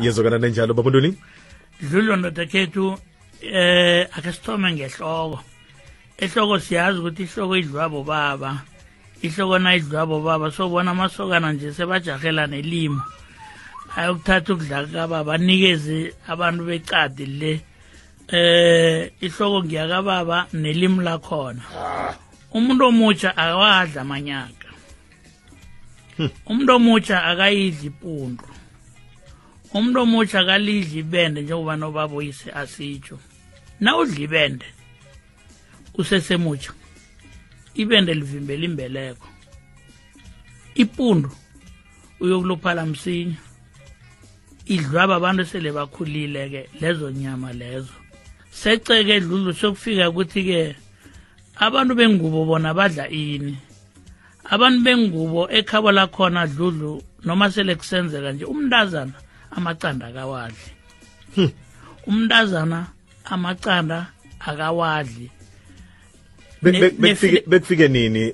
Yezokana nenjalo baba Ntuli. Dlulo ndoda kethu akasithome ngehloko. Ehloko siyazi ukuthi ihloko idliwa bobaba. Ihloko nayidliwa bobaba sobona amasokana nje sebajahela nelimo. Ayokuthatha ukudla kababa nikeze abantu becadi le. Ihloko ngiyakababa nelimo lakhona. Umuntu omutjha awadla amanyaka. Umuntu omutjha akayidli ipundu. Umuntu omutjha akalidli ibende njengoba nobaba oyise asitsho. Na udla ibende usesemutjha. Ibende livimbela imbeleko. Ipundu uyokuluphala msinya. Idlwa abantu sele bakhulile ke lezo nyama lezo. Seceke dlulu sokufika ukuthi ke abantu bengubo bona badla ini. Abantu bengubo ekhabo lakhona dlulu noma sele kusenzeka nje umntazana amacanda akawadli. Umntazana amacanda akawadli. Bekufike nini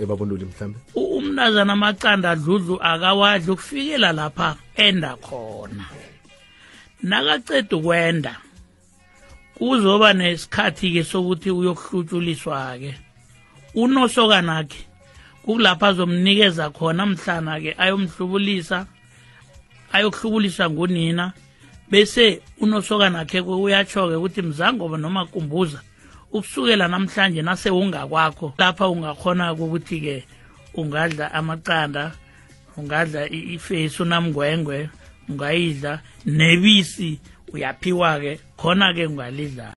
baba Ntuli mhlambe? Umntazana amacanda adludlu akawadli ukufikela lapha enda khona. Nakaceda ukwenda kuzoba nesikhathi ke sokuthi uyokuhlutshuliswa ke. Unosokana ke kulapha azomnikeza khona mhlana ke ayokuhlubulisa ngunina bese unosokana akhe uyachoke ukuthi mzangoba noma kumbuza ukusukela namhlanje nase ungakwakho lapha ungakhona ukuthi ke ungadla amacanda ungadla ifesi unamngwengwe ungayidla nebisi uyaphiwa ke khona ke ungalidla.